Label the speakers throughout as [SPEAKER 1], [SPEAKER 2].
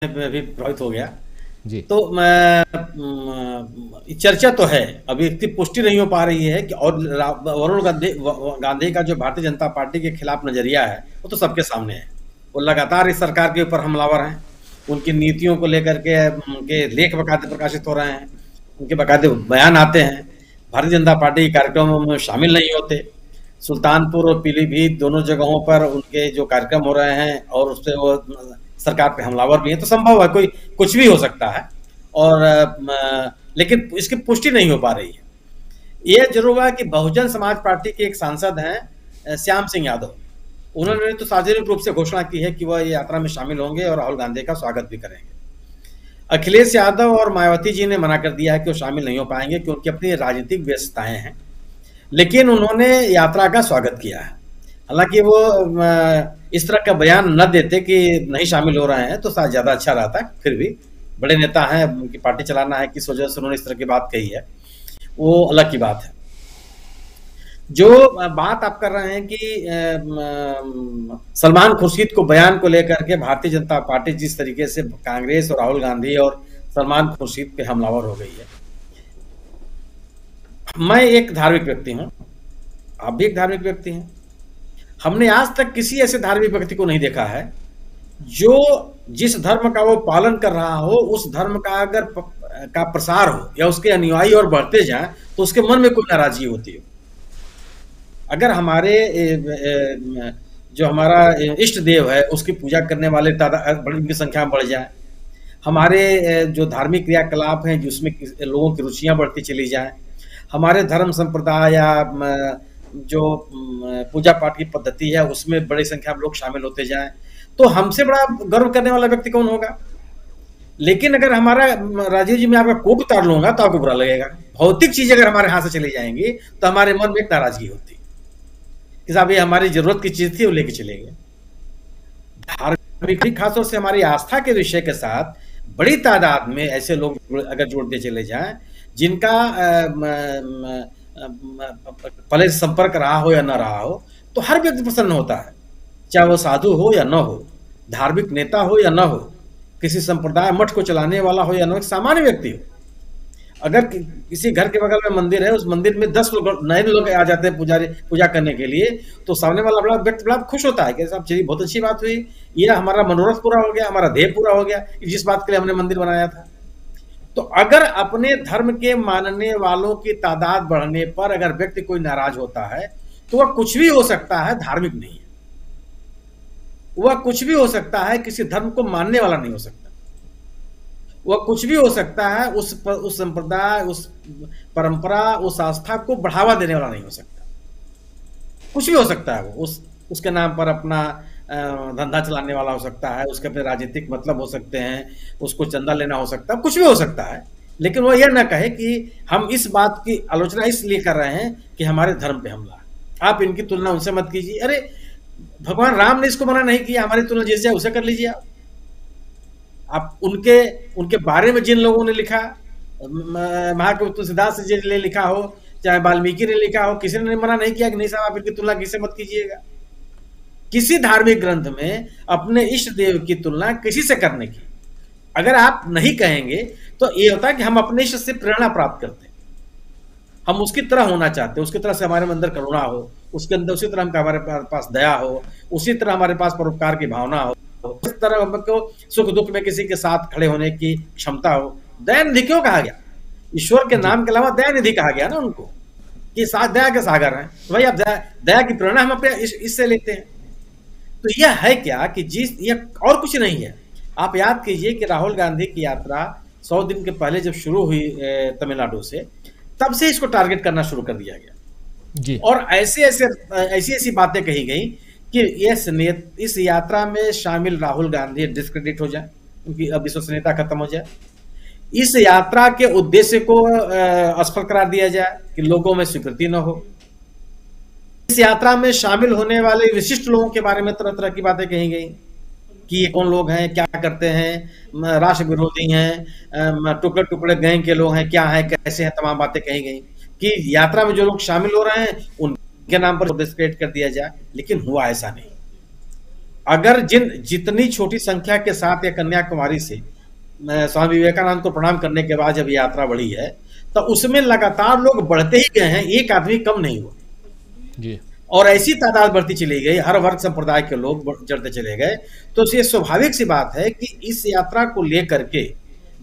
[SPEAKER 1] भी प्रभावित हो गया।
[SPEAKER 2] जी।
[SPEAKER 1] तो चर्चा तो है, अभी इतनी पुष्टि नहीं हो पा रही है कि और वरुण गांधी का जो भारतीय जनता पार्टी के खिलाफ नजरिया है वो तो सबके सामने है। वो लगातार इस सरकार के ऊपर हमलावर हैं, उनकी नीतियों को लेकर के उनके लेख बकायदे प्रकाशित हो रहे हैं, उनके बकायदे बयान आते हैं, भारतीय जनता पार्टी के कार्यक्रमों में शामिल नहीं होते। सुल्तानपुर और पीलीभीत दोनों जगहों पर उनके जो कार्यक्रम हो रहे हैं और उससे वो सरकार पे हमलावर भी है, तो संभव है कोई कुछ भी हो सकता है। और लेकिन इसकी पुष्टि नहीं हो पा रही है। ये जरूर हुआ कि बहुजन समाज पार्टी के एक सांसद हैं श्याम सिंह यादव, उन्होंने तो सार्वजनिक रूप से घोषणा की है कि वह ये यात्रा में शामिल होंगे और राहुल गांधी का स्वागत भी करेंगे। अखिलेश यादव और मायावती जी ने मना कर दिया है कि वो शामिल नहीं हो पाएंगे, कि उनकी अपनी राजनीतिक व्यस्तताएं हैं, लेकिन उन्होंने यात्रा का स्वागत किया है। हालांकि वो इस तरह का बयान न देते कि नहीं शामिल हो रहे हैं तो शायद ज्यादा अच्छा रहता है। फिर भी बड़े नेता हैं, उनकी पार्टी चलाना है, किस वजह से उन्होंने इस तरह की बात कही है वो अलग की बात है। जो बात आप कर रहे हैं कि सलमान खुर्शीद को बयान को लेकर के भारतीय जनता पार्टी जिस तरीके से कांग्रेस और राहुल गांधी और सलमान खुर्शीद पे हमलावर हो गई है। मैं एक धार्मिक व्यक्ति हूं, आप भी एक धार्मिक व्यक्ति हैं। हमने आज तक किसी ऐसे धार्मिक व्यक्ति को नहीं देखा है जो जिस धर्म का वो पालन कर रहा हो उस धर्म का अगर का प्रसार हो या उसके अनुयायी और बढ़ते जाएं तो उसके मन में कोई नाराजगी होती हो। अगर हमारे जो हमारा इष्ट देव है उसकी पूजा करने वाले तादाद की संख्या बढ़ जाए, हमारे जो धार्मिक क्रियाकलाप हैं जिसमें लोगों की रुचियां बढ़ती चली जाए, हमारे धर्म संप्रदाय या जो पूजा पाठ की पद्धति है उसमें बड़ी संख्या में लोग शामिल होते जाएं, तो हमसे बड़ा गर्व करने वाला व्यक्ति कौन होगा। लेकिन अगर हमारा राजीव जी मैं आपका कोट उतार लूंगा तो आपको बुरा लगेगा। भौतिक चीज अगर हमारे हाथ से चली जाएंगी तो हमारे मन में एक नाराजगी होती कि साहब ये हमारी जरूरत की चीज थी वो लेके चले गए। धार्मिक खासतौर से हमारी आस्था के विषय के साथ बड़ी तादाद में ऐसे लोग अगर जोड़ते चले जाएं जिनका पहले संपर्क रहा हो या न रहा हो, तो हर व्यक्ति प्रसन्न होता है, चाहे वो साधु हो या न हो, धार्मिक नेता हो या न हो, किसी संप्रदाय मठ को चलाने वाला हो या न हो, एक सामान्य व्यक्ति हो। अगर किसी घर के बगल में मंदिर है, उस मंदिर में 10 लोग नए लोग आ जाते हैं पुजारी पूजा करने के लिए, तो सामने वाला बड़ा व्यक्ति बड़ा खुश होता है कि साहब चलिए बहुत अच्छी बात हुई, ये हमारा मनोरथ पूरा हो गया, हमारा ध्येय पूरा हो गया जिस बात के लिए हमने मंदिर बनाया था। तो अगर अपने धर्म के मानने वालों की तादाद बढ़ने पर अगर व्यक्ति कोई नाराज होता है तो वह कुछ भी हो सकता है, धार्मिक नहीं है। वह कुछ भी हो सकता है, किसी धर्म को मानने वाला नहीं हो सकता। वह कुछ भी हो सकता है, उस संप्रदाय, उस परंपरा, उस आस्था को बढ़ावा देने वाला नहीं हो सकता। कुछ भी हो सकता है, वो उसके नाम पर अपना धंधा चलाने वाला हो सकता है, उसके अपने राजनीतिक मतलब हो सकते हैं, उसको चंदा लेना हो सकता है, कुछ भी हो सकता है। लेकिन वो यह ना कहे कि हम इस बात की आलोचना इसलिए कर रहे हैं कि हमारे धर्म पे हमला है। आप इनकी तुलना उनसे मत कीजिए। अरे भगवान राम ने इसको मना नहीं किया, हमारी तुलना जैसे जाए उसे कर लीजिए। आप उनके बारे में जिन लोगों ने लिखा, महाकवि तुलसीदास जी ने लिखा हो, चाहे वाल्मीकि ने लिखा हो, किसी ने मना नहीं किया कि नहीं साहब आप इनकी तुलना किससे मत कीजिएगा। किसी धार्मिक ग्रंथ में अपने इष्ट देव की तुलना किसी से करने की अगर आप नहीं कहेंगे तो ये होता है कि हम अपने इष्ट से प्रेरणा प्राप्त करते हैं, हम उसकी तरह होना चाहते हैं, उसकी तरह से हमारे अंदर करुणा हो, उसके अंदर उसी तरह हमारे पास दया हो, उसी तरह हमारे पास परोपकार की भावना हो, उस तरह हमको सुख दुख में किसी के साथ खड़े होने की क्षमता हो। दयानिधि क्यों कहा गया? ईश्वर के नाम के अलावा दयानिधि कहा गया ना उनको, कि दया के सागर हैं। तो भाई आप दया की प्रेरणा हम अपने इससे लेते हैं। तो यह है क्या कि यह और कुछ नहीं है। आप याद कीजिए कि राहुल गांधी की यात्रा 100 दिन के पहले जब शुरू हुई तमिलनाडु से, तब से इसको टारगेट करना शुरू कर दिया गया जी। और ऐसी बातें कही गई कि इस यात्रा में शामिल राहुल गांधी डिस्क्रेडिट हो जाए, उनकी अविश्वसनीयता खत्म हो जाए, इस यात्रा के उद्देश्य को असफल करार दिया जाए, कि लोगों में स्वीकृति न हो। इस यात्रा में शामिल होने वाले विशिष्ट लोगों के बारे में तरह तरह की बातें कही गई कि ये कौन लोग हैं, क्या करते हैं, राष्ट्र विरोधी हैं, टुकड़े टुकड़े गैंग के लोग हैं, क्या है, कैसे हैं, तमाम बातें कही गई कि यात्रा में जो लोग शामिल हो रहे हैं उनके नाम पर डिस्क्रेडिट कर दिया जाए। लेकिन हुआ ऐसा नहीं। अगर जितनी छोटी संख्या के साथ या कन्याकुमारी से स्वामी विवेकानंद को प्रणाम करने के बाद जब यात्रा बढ़ी है, तो उसमें लगातार लोग बढ़ते ही गए हैं, एक आदमी कम नहीं हुआ
[SPEAKER 2] जी।
[SPEAKER 1] और ऐसी तादाद बढ़ती चली गई, हर वर्ग संप्रदाय के लोग चढ़ते चले गए। तो ये स्वाभाविक सी बात है कि इस यात्रा को लेकर के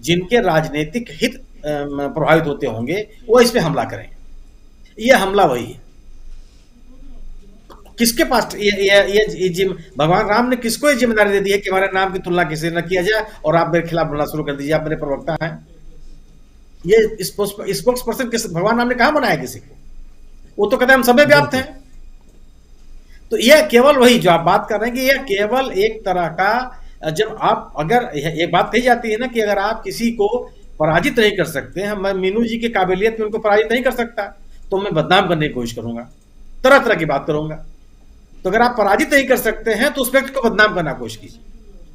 [SPEAKER 1] जिनके राजनीतिक हित प्रभावित होते होंगे वो इस पे हमला करेंगे। ये हमला वही है। किसके पास ये भगवान राम ने किसको ये जिम्मेदारी दे दी है कि हमारे नाम की तुलना किसी न किया जाए और आप मेरे खिलाफ बोलना शुरू कर दीजिए, आप मेरे प्रवक्ता हैं? ये स्पोक्स पर्सन किस भगवान राम ने कहां बनाया किसी को? वो तो कहते हैं हम सब व्याप्त हैं। तो यह केवल वही जो आप बात कर रहे हैं कि यह केवल एक तरह का, जब आप अगर एक बात कही जाती है ना कि अगर आप किसी को पराजित नहीं कर सकते हैं, मैं मीनू जी की काबिलियत में उनको पराजित नहीं कर सकता तो मैं बदनाम करने की कोशिश करूंगा, तरह तरह की बात करूंगा। तो अगर आप पराजित नहीं कर सकते हैं तो उस व्यक्ति को बदनाम करने की कोशिश कीजिए,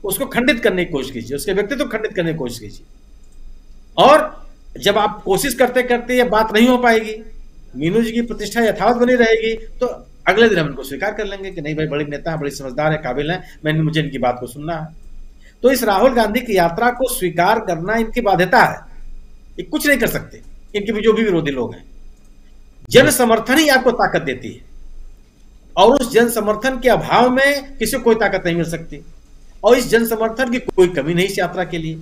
[SPEAKER 1] उसको खंडित करने की कोशिश कीजिए, उसके व्यक्तित्व को खंडित करने की कोशिश कीजिए। और जब आप कोशिश करते करते ये बात नहीं हो पाएगी, मीनू जी की प्रतिष्ठा यथावत बनी रहेगी, तो अगले दिन हम इनको स्वीकार कर लेंगे कि नहीं भाई बड़े नेता हैं, बड़े समझदार है, काबिल हैं, मुझे इनकी बात को सुनना है। तो इस राहुल गांधी की यात्रा को स्वीकार करना इनकी बाध्यता है, ये कुछ नहीं कर सकते। इनके भी जो भी विरोधी लोग हैं, जन समर्थन ही आपको ताकत देती है और उस जन समर्थन के अभाव में किसी को कोई ताकत नहीं मिल सकती। और इस जन समर्थन की कोई कमी नहीं इस यात्रा के लिए।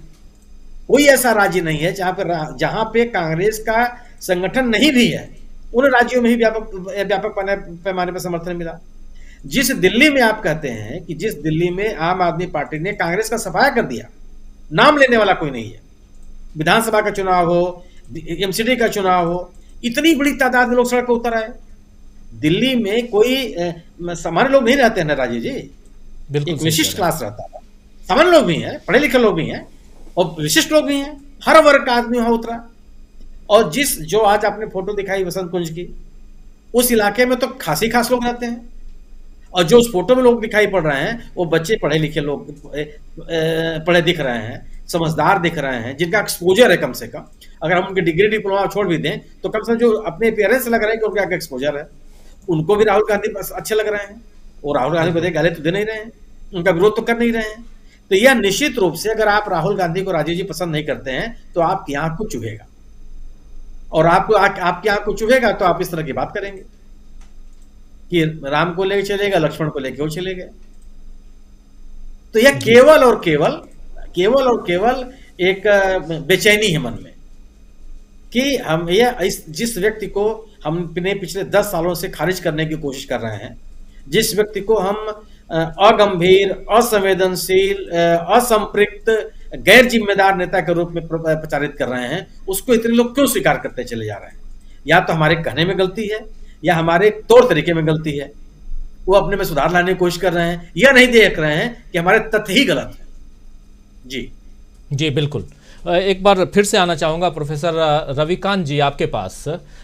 [SPEAKER 1] कोई ऐसा राज्य नहीं है जहां पे कांग्रेस का संगठन नहीं भी है, उन राज्यों में ही व्यापक पैमाने पर समर्थन मिला। जिस दिल्ली में आप कहते हैं कि जिस दिल्ली में आम आदमी पार्टी ने कांग्रेस का सफाया कर दिया, नाम लेने वाला कोई नहीं है, विधानसभा का चुनाव हो, एमसीडी का चुनाव हो, इतनी बड़ी तादाद में लोग सड़क पर उतर आए। दिल्ली में कोई सामान्य लोग नहीं रहते हैं ना राजीव जी, एक विशिष्ट क्लास रहता है। सामान्य लोग भी हैं, पढ़े लिखे लोग भी हैं और विशिष्ट लोग भी हैं, हर वर्ग का आदमी वहां उतरा। और जो आज आपने फोटो दिखाई वसंत कुंज की, उस इलाके में तो खासी खास लोग रहते हैं। और जो उस फोटो में लोग दिखाई पड़ रहे हैं वो बच्चे पढ़े लिखे लोग, पढ़े दिख रहे हैं, समझदार दिख रहे हैं, जिनका एक्सपोजर है कम से कम। अगर हम उनकी डिग्री डिप्लोमा छोड़ भी दें तो कम से कम जो अपने पेरेंट्स लग रहे हैं कि उनका क्या एक्सपोजर है, उनको भी राहुल गांधी अच्छे लग रहे हैं। और राहुल गांधी को गाली तो दे नहीं रहे हैं, उनका विरोध तो कर नहीं रहे हैं। तो यह निश्चित रूप से, अगर आप राहुल गांधी को राजीव जी पसंद नहीं करते हैं तो आपकी आंख को चुभेगा, और आपकी आंख को चुभेगा तो आप इस तरह की बात करेंगे कि राम को लेके चलेगा, लक्ष्मण को लेके वो चले गए। तो यह केवल और केवल एक बेचैनी है मन में कि हम जिस व्यक्ति को हमने पिछले 10 सालों से खारिज करने की कोशिश कर रहे हैं, जिस व्यक्ति को हम अगंभीर, असंवेदनशील, असंपृक्त, गैर जिम्मेदार नेता के रूप में प्रचारित कर रहे हैं, उसको इतने लोग क्यों स्वीकार करते चले जा रहे हैं? या तो हमारे कहने में गलती है या हमारे तौर तरीके में गलती है। वो अपने में सुधार लाने की कोशिश कर रहे हैं या नहीं देख रहे हैं कि हमारे तथ्य ही गलत है। जी
[SPEAKER 2] बिल्कुल। एक बार फिर से आना चाहूँगा प्रोफेसर रविकांत जी आपके पास।